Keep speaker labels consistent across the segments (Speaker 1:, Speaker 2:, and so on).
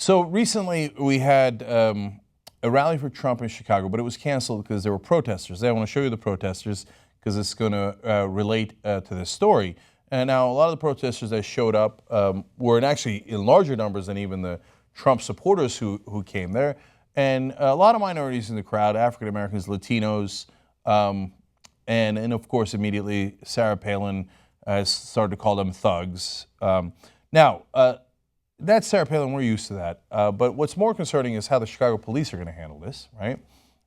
Speaker 1: So recently we had a rally for Trump in Chicago, but it was canceled because there were protesters. I want to show you the protesters because it's going to relate to this story. And now a lot of the protesters that showed up were actually in larger numbers than even the Trump supporters who came there. And a lot of minorities in the crowd, African Americans, Latinos, and of course immediately Sarah Palin started to call them thugs. Now, that's Sarah Palin, we're used to that. But what's more concerning is how the Chicago police are going to handle this, right?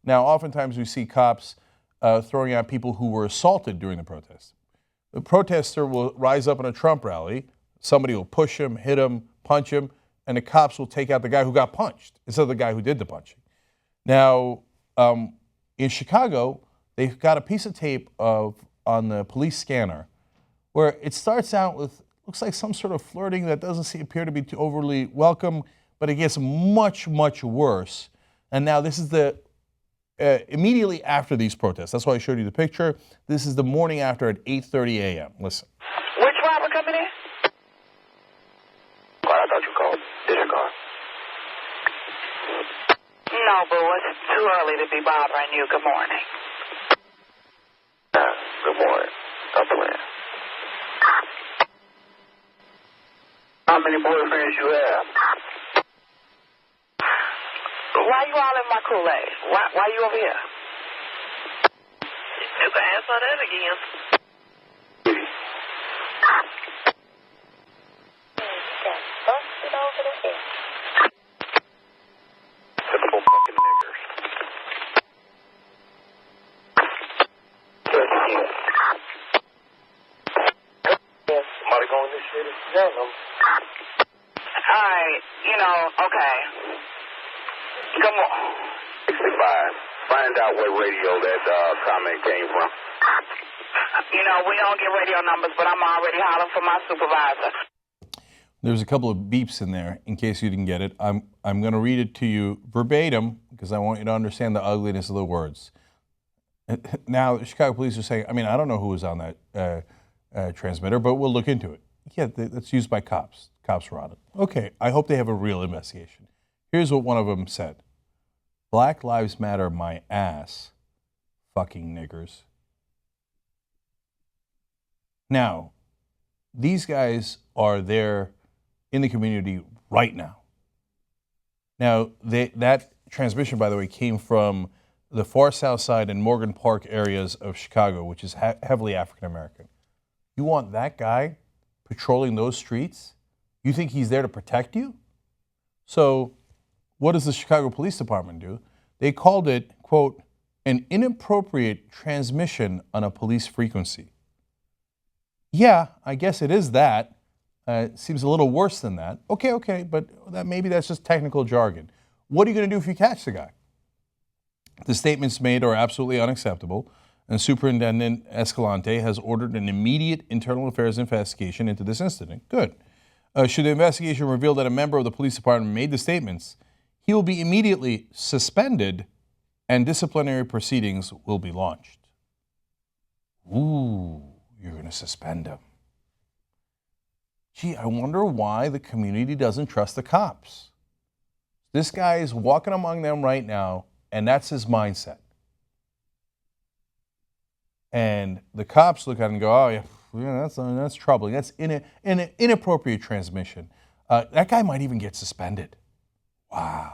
Speaker 1: Now, oftentimes we see cops throwing out people who were assaulted during the protest. The protester will rise up in a Trump rally, somebody will push him, hit him, punch him, and the cops will take out the guy who got punched instead of the guy who did the punching. Now, in Chicago, they've got a piece of tape on the police scanner where it starts out with, looks like some sort of flirting that doesn't appear to be too overly welcome, but it gets much, much worse. And now this is the immediately after these protests. That's why I showed you the picture. This is the morning after at 8:30 a.m. Listen.
Speaker 2: Which driver coming in? Oh, I thought you called. Did you call? No, boo. It's too early to be bothering you. Good morning. Good morning. Stop playing. How many boyfriends you have? Why you all in my Kool-Aid? Why you over here? You can answer that again. Busted over the head. Typical fucking niggers. Somebody going this shit? Yeah, no. Alright, okay. Come on. 65. Find out what radio that comment came from. We don't get radio numbers, but I'm already hollering for my supervisor.
Speaker 1: There's a couple of beeps in there in case you didn't get it. I'm going to read it to you verbatim because I want you to understand the ugliness of the words. Now, the Chicago police are saying, I don't know who was on that transmitter, but we'll look into it. Yeah, that's used by cops. Cops were on it. Okay, I hope they have a real investigation. Here's what one of them said. Black Lives Matter my ass, fucking niggers. Now, these guys are there in the community right now. Now, that transmission, by the way, came from the far south side and Morgan Park areas of Chicago, which is heavily African American. You want that guy patrolling those streets? You think he's there to protect you? So what does the Chicago Police Department do? They called it, quote, an inappropriate transmission on a police frequency. Yeah, I guess it is that. It seems a little worse than that. Okay, but maybe that's just technical jargon. What are you going to do if you catch the guy? The statements made are absolutely unacceptable, and Superintendent Escalante has ordered an immediate internal affairs investigation into this incident. Good. Should the investigation reveal that a member of the police department made the statements, he will be immediately suspended and disciplinary proceedings will be launched. Ooh, you're going to suspend him. Gee, I wonder why the community doesn't trust the cops. This guy is walking among them right now, and that's his mindset. And the cops look at it and go, oh, yeah, that's troubling. That's an inappropriate transmission. That guy might even get suspended. Wow.